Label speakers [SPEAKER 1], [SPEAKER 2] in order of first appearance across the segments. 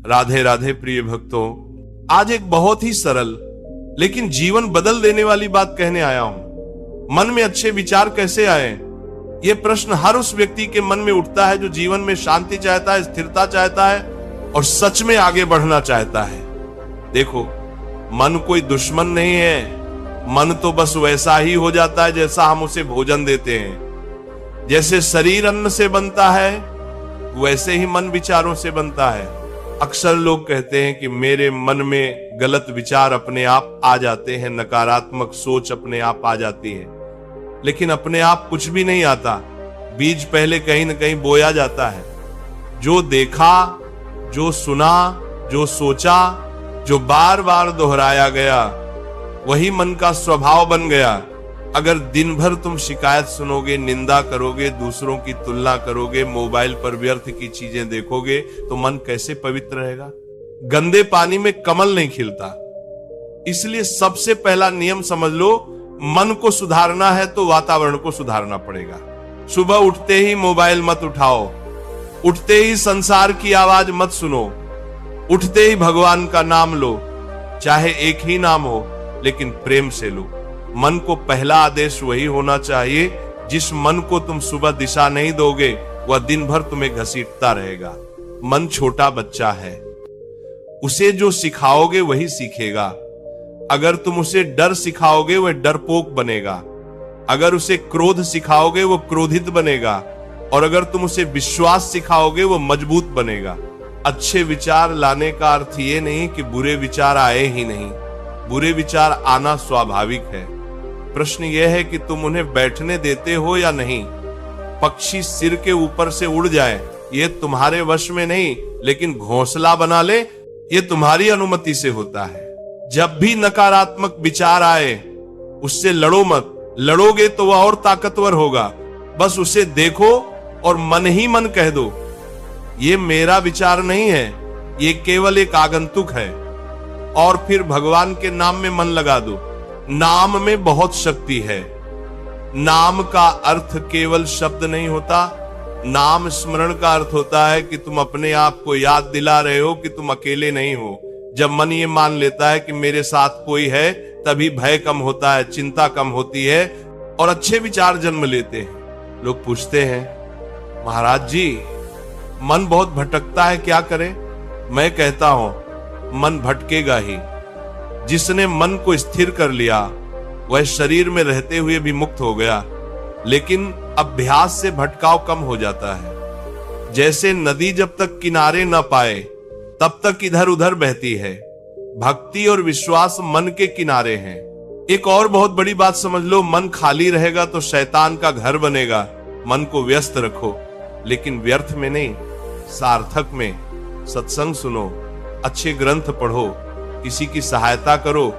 [SPEAKER 1] राधे राधे प्रिय भक्तों, आज एक बहुत ही सरल लेकिन जीवन बदल देने वाली बात कहने आया हूं। मन में अच्छे विचार कैसे आए, यह प्रश्न हर उस व्यक्ति के मन में उठता है जो जीवन में शांति चाहता है, स्थिरता चाहता है और सच में आगे बढ़ना चाहता है। देखो, मन कोई दुश्मन नहीं है। मन तो बस वैसा ही हो जाता है जैसा हम उसे भोजन देते हैं। जैसे शरीर अन्न से बनता है, वैसे ही मन विचारों से बनता है। अक्सर लोग कहते हैं कि मेरे मन में गलत विचार अपने आप आ जाते हैं, नकारात्मक सोच अपने आप आ जाती है। लेकिन अपने आप कुछ भी नहीं आता, बीज पहले कहीं न कहीं बोया जाता है। जो देखा, जो सुना, जो सोचा, जो बार बार दोहराया गया, वही मन का स्वभाव बन गया। अगर दिन भर तुम शिकायत सुनोगे, निंदा करोगे, दूसरों की तुलना करोगे, मोबाइल पर व्यर्थ की चीजें देखोगे, तो मन कैसे पवित्र रहेगा? गंदे पानी में कमल नहीं खिलता। इसलिए सबसे पहला नियम समझ लो, मन को सुधारना है तो वातावरण को सुधारना पड़ेगा। सुबह उठते ही मोबाइल मत उठाओ, उठते ही संसार की आवाज मत सुनो, उठते ही भगवान का नाम लो। चाहे एक ही नाम हो, लेकिन प्रेम से लो। मन को पहला आदेश वही होना चाहिए जिस मन को तुम सुबह दिशा नहीं दोगे, वह दिन भर तुम्हें घसीटता रहेगा। मन छोटा बच्चा है, उसे जो सिखाओगे वही सीखेगा। अगर तुम उसे डर सिखाओगे वह डरपोक बनेगा, अगर उसे क्रोध सिखाओगे वो क्रोधित बनेगा, और अगर तुम उसे विश्वास सिखाओगे वो मजबूत बनेगा। अच्छे विचार लाने का अर्थ ये नहीं कि बुरे विचार आए ही नहीं। बुरे विचार आना स्वाभाविक है। प्रश्न यह है कि तुम उन्हें बैठने देते हो या नहीं। पक्षी सिर के ऊपर से उड़ जाए, यह तुम्हारे वश में नहीं, लेकिन घोंसला बना ले, यह तुम्हारी अनुमति से होता है। जब भी नकारात्मक विचार आए, उससे लड़ो मत। लड़ोगे तो वह और ताकतवर होगा। बस उसे देखो और मन ही मन कह दो, ये मेरा विचार नहीं है, ये केवल एक आगंतुक है। और फिर भगवान के नाम में मन लगा दो। नाम में बहुत शक्ति है। नाम का अर्थ केवल शब्द नहीं होता। नाम स्मरण का अर्थ होता है कि तुम अपने आप को याद दिला रहे हो कि तुम अकेले नहीं हो। जब मन ये मान लेता है कि मेरे साथ कोई है, तभी भय कम होता है, चिंता कम होती है और अच्छे विचार जन्म लेते हैं। लोग पूछते हैं, महाराज जी मन बहुत भटकता है, क्या करें? मैं कहता हूं, मन भटकेगा ही। जिसने मन को स्थिर कर लिया वह शरीर में रहते हुए भी मुक्त हो गया, लेकिन अभ्यास से भटकाव कम हो जाता है। जैसे नदी जब तक किनारे न पाए तब तक इधर उधर बहती है, भक्ति और विश्वास मन के किनारे हैं। एक और बहुत बड़ी बात समझ लो, मन खाली रहेगा तो शैतान का घर बनेगा। मन को व्यस्त रखो, लेकिन व्यर्थ में नहीं, सार्थक में। सत्संग सुनो, अच्छे ग्रंथ पढ़ो, किसी की सहायता करो,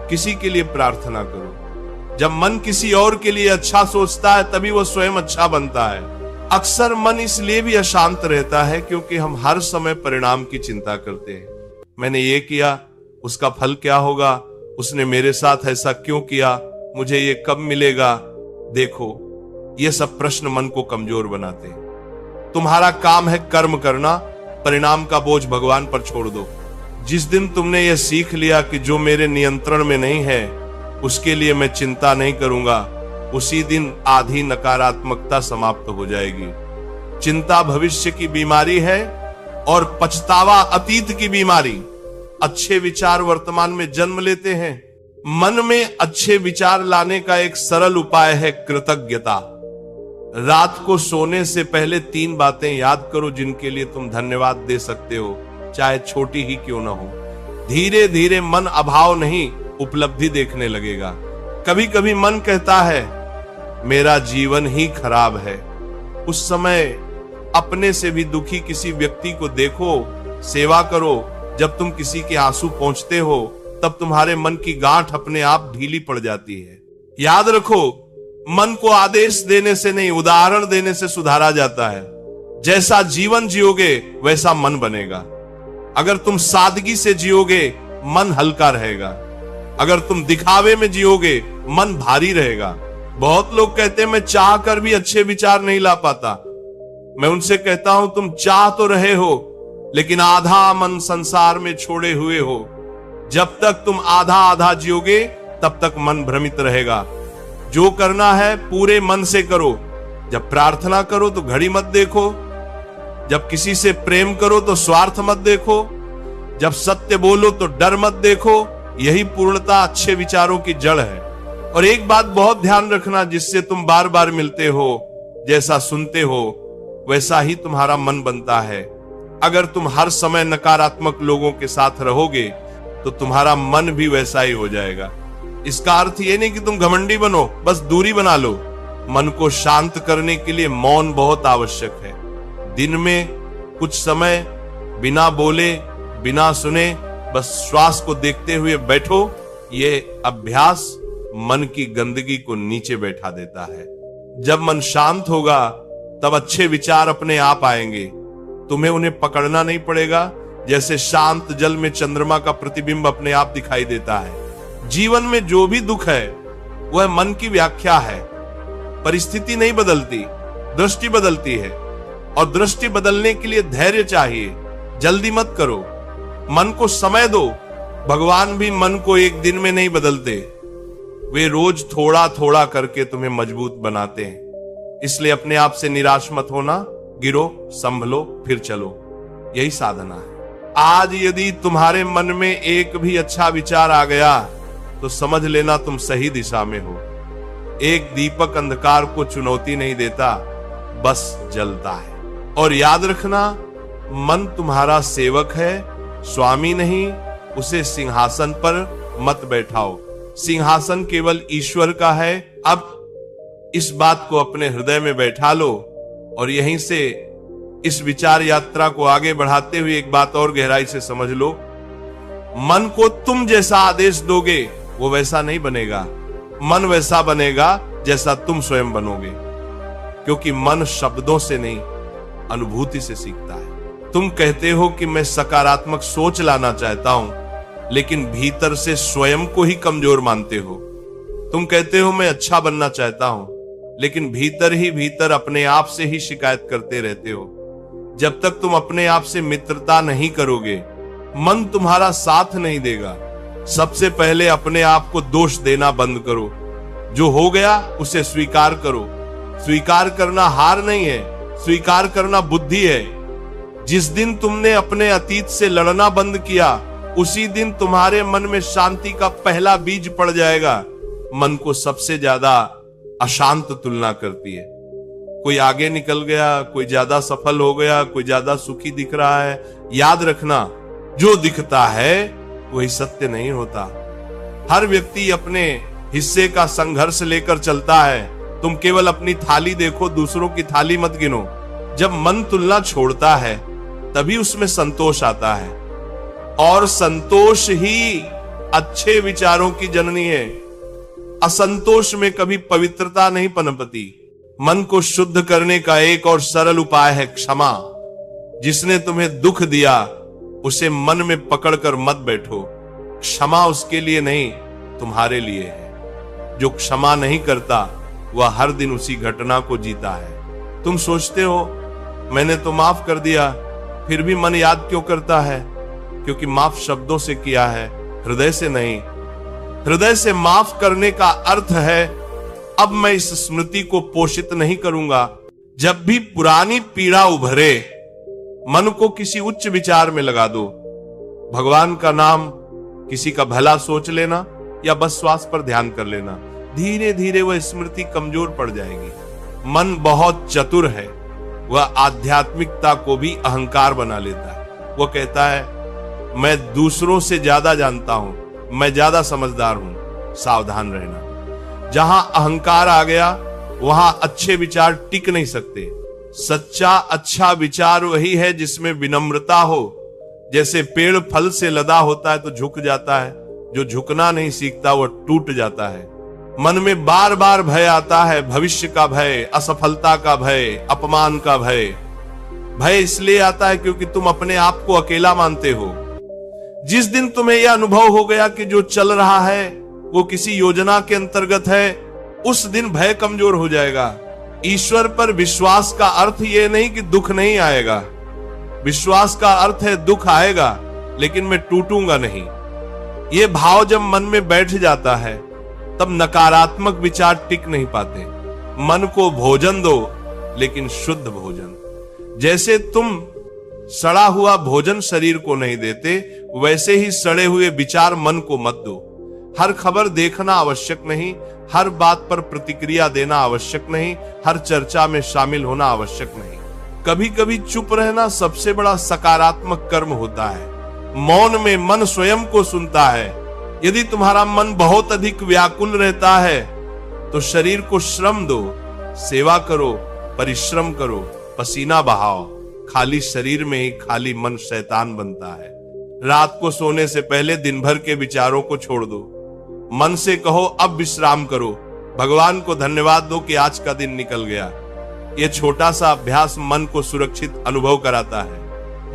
[SPEAKER 1] किसी के लिए प्रार्थना करो। जब मन किसी और के लिए अच्छा सोचता है, तभी वह स्वयं अच्छा बनता है। अक्सर मन इसलिए भी अशांत रहता है क्योंकि हम हर समय परिणाम की चिंता करते हैं। मैंने ये किया, उसका फल क्या होगा? उसने मेरे साथ ऐसा क्यों किया? मुझे ये कब मिलेगा? देखो, ये सब प्रश्न मन को कमजोर बनाते हैं। तुम्हारा काम है कर्म करना, परिणाम का बोझ भगवान पर छोड़ दो। जिस दिन तुमने यह सीख लिया कि जो मेरे नियंत्रण में नहीं है उसके लिए मैं चिंता नहीं करूंगा, उसी दिन आधी नकारात्मकता समाप्त हो जाएगी। चिंता भविष्य की बीमारी है और पछतावा अतीत की बीमारी। अच्छे विचार वर्तमान में जन्म लेते हैं। मन में अच्छे विचार लाने का एक सरल उपाय है कृतज्ञता। रात को सोने से पहले 3 बातें याद करो जिनके लिए तुम धन्यवाद दे सकते हो, चाहे छोटी ही क्यों ना हो। धीरे धीरे मन अभाव नहीं, उपलब्धि देखने लगेगा। कभी कभी मन कहता है मेरा जीवन ही खराब है। उस समय अपने से भी दुखी किसी व्यक्ति को देखो, सेवा करो। जब तुम किसी के आंसू पहुंचते हो, तब तुम्हारे मन की गांठ अपने आप ढीली पड़ जाती है। याद रखो, मन को आदेश देने से नहीं, उदाहरण देने से सुधारा जाता है। जैसा जीवन जियोगे वैसा मन बनेगा। अगर तुम सादगी से जियोगे, मन हल्का रहेगा। अगर तुम दिखावे में जियोगे, मन भारी रहेगा। बहुत लोग कहते हैं मैं चाह कर भी अच्छे विचार नहीं ला पाता। मैं उनसे कहता हूं तुम चाह तो रहे हो, लेकिन आधा मन संसार में छोड़े हुए हो। जब तक तुम आधा आधा जियोगे तब तक मन भ्रमित रहेगा। जो करना है पूरे मन से करो। जब प्रार्थना करो तो घड़ी मत देखो। जब किसी से प्रेम करो तो स्वार्थ मत देखो। जब सत्य बोलो तो डर मत देखो। यही पूर्णता अच्छे विचारों की जड़ है। और एक बात बहुत ध्यान रखना, जिससे तुम बार बार मिलते हो, जैसा सुनते हो वैसा ही तुम्हारा मन बनता है। अगर तुम हर समय नकारात्मक लोगों के साथ रहोगे तो तुम्हारा मन भी वैसा ही हो जाएगा। इसका अर्थ ये नहीं कि तुम घमंडी बनो, बस दूरी बना लो। मन को शांत करने के लिए मौन बहुत आवश्यक है। दिन में कुछ समय बिना बोले बिना सुने बस श्वास को देखते हुए बैठो। ये अभ्यास मन की गंदगी को नीचे बैठा देता है। जब मन शांत होगा तब अच्छे विचार अपने आप आएंगे। तुम्हें उन्हें पकड़ना नहीं पड़ेगा। जैसे शांत जल में चंद्रमा का प्रतिबिंब अपने आप दिखाई देता है। जीवन में जो भी दुख है वह मन की व्याख्या है। परिस्थिति नहीं बदलती, दृष्टि बदलती है। और दृष्टि बदलने के लिए धैर्य चाहिए। जल्दी मत करो, मन को समय दो। भगवान भी मन को एक दिन में नहीं बदलते। वे रोज थोड़ा थोड़ा करके तुम्हें मजबूत बनाते हैं। इसलिए अपने आप से निराश मत होना। गिरो, संभलो, फिर चलो। यही साधना है। आज यदि तुम्हारे मन में एक भी अच्छा विचार आ गया तो समझ लेना तुम सही दिशा में हो। एक दीपक अंधकार को चुनौती नहीं देता, बस जलता है। और याद रखना, मन तुम्हारा सेवक है, स्वामी नहीं। उसे सिंहासन पर मत बैठाओ। सिंहासन केवल ईश्वर का है। अब इस बात को अपने हृदय में बैठा लो और यहीं से इस विचार यात्रा को आगे बढ़ाते हुए एक बात और गहराई से समझ लो। मन को तुम जैसा आदेश दोगे वो वैसा नहीं बनेगा। मन वैसा बनेगा जैसा तुम स्वयं बनोगे। क्योंकि मन शब्दों से नहीं, अनुभूति से सीखता है। तुम कहते हो कि मैं सकारात्मक सोच लाना चाहता हूं, लेकिन भीतर से स्वयं को ही कमजोर मानते हो। तुम कहते हो मैं अच्छा बनना चाहता हूं, लेकिन भीतर ही भीतर अपने आप से ही शिकायत करते रहते हो। जब तक तुम अपने आप से मित्रता नहीं करोगे, मन तुम्हारा साथ नहीं देगा। सबसे पहले अपने आप को दोष देना बंद करो। जो हो गया उसे स्वीकार करो। स्वीकार करना हार नहीं है, स्वीकार करना बुद्धि है। जिस दिन तुमने अपने अतीत से लड़ना बंद किया, उसी दिन तुम्हारे मन में शांति का पहला बीज पड़ जाएगा। मन को सबसे ज्यादा अशांत तुलना करती है। कोई आगे निकल गया, कोई ज्यादा सफल हो गया, कोई ज्यादा सुखी दिख रहा है। याद रखना, जो दिखता है वही सत्य नहीं होता। हर व्यक्ति अपने हिस्से का संघर्ष लेकर चलता है। तुम केवल अपनी थाली देखो, दूसरों की थाली मत गिनो। जब मन तुलना छोड़ता है तभी उसमें संतोष आता है, और संतोष ही अच्छे विचारों की जननी है। असंतोष में कभी पवित्रता नहीं पनपती। मन को शुद्ध करने का एक और सरल उपाय है क्षमा। जिसने तुम्हें दुख दिया उसे मन में पकड़कर मत बैठो। क्षमा उसके लिए नहीं, तुम्हारे लिए है। जो क्षमा नहीं करता वह हर दिन उसी घटना को जीता है। तुम सोचते हो मैंने तो माफ कर दिया, फिर भी मन याद क्यों करता है? क्योंकि माफ शब्दों से किया है, हृदय से नहीं। हृदय से माफ करने का अर्थ है अब मैं इस स्मृति को पोषित नहीं करूंगा। जब भी पुरानी पीड़ा उभरे, मन को किसी उच्च विचार में लगा दो। भगवान का नाम, किसी का भला सोच लेना या बस श्वास पर ध्यान कर लेना। धीरे धीरे वह स्मृति कमजोर पड़ जाएगी। मन बहुत चतुर है, वह आध्यात्मिकता को भी अहंकार बना लेता है। वह कहता है मैं दूसरों से ज्यादा जानता हूं, मैं ज्यादा समझदार हूं। सावधान रहना। जहां अहंकार आ गया वहां अच्छे विचार टिक नहीं सकते। सच्चा अच्छा विचार वही है जिसमें विनम्रता हो। जैसे पेड़ फल से लदा होता है तो झुक जाता है, जो झुकना नहीं सीखता वह टूट जाता है। मन में बार बार भय आता है, भविष्य का भय, असफलता का भय, अपमान का भय। भय इसलिए आता है क्योंकि तुम अपने आप को अकेला मानते हो। जिस दिन तुम्हें यह अनुभव हो गया कि जो चल रहा है वो किसी योजना के अंतर्गत है, उस दिन भय कमजोर हो जाएगा। ईश्वर पर विश्वास का अर्थ यह नहीं कि दुख नहीं आएगा। विश्वास का अर्थ है दुख आएगा लेकिन मैं टूटूंगा नहीं। ये भाव जब मन में बैठ जाता है तब नकारात्मक विचार टिक नहीं पाते। मन को भोजन दो लेकिन शुद्ध भोजन। जैसे तुम सड़ा हुआ भोजन शरीर को नहीं देते, वैसे ही सड़े हुए विचार मन को मत दो। हर खबर देखना आवश्यक नहीं, हर बात पर प्रतिक्रिया देना आवश्यक नहीं, हर चर्चा में शामिल होना आवश्यक नहीं। कभी कभी चुप रहना सबसे बड़ा सकारात्मक कर्म होता है। मौन में मन स्वयं को सुनता है। यदि तुम्हारा मन बहुत अधिक व्याकुल रहता है तो शरीर को श्रम दो, सेवा करो, परिश्रम करो, पसीना बहाओ। खाली शरीर में ही खाली मन शैतान बनता है। रात को सोने से पहले दिन भर के विचारों को छोड़ दो। मन से कहो अब विश्राम करो। भगवान को धन्यवाद दो कि आज का दिन निकल गया। यह छोटा सा अभ्यास मन को सुरक्षित अनुभव कराता है।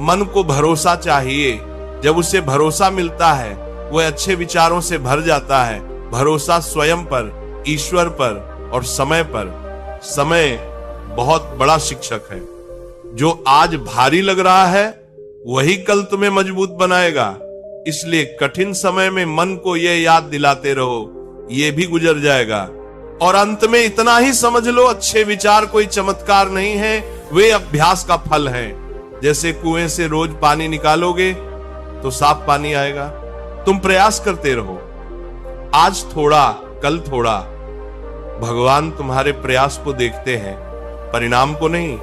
[SPEAKER 1] मन को भरोसा चाहिए। जब उसे भरोसा मिलता है वह अच्छे विचारों से भर जाता है। भरोसा स्वयं पर, ईश्वर पर और समय पर। समय बहुत बड़ा शिक्षक है। जो आज भारी लग रहा है वही कल तुम्हें मजबूत बनाएगा। इसलिए कठिन समय में मन को यह याद दिलाते रहो, यह भी गुजर जाएगा। और अंत में इतना ही समझ लो, अच्छे विचार कोई चमत्कार नहीं है, वे अभ्यास का फल हैं। जैसे कुएं से रोज पानी निकालोगे तो साफ पानी आएगा। तुम प्रयास करते रहो, आज थोड़ा कल थोड़ा। भगवान तुम्हारे प्रयास को देखते हैं, परिणाम को नहीं।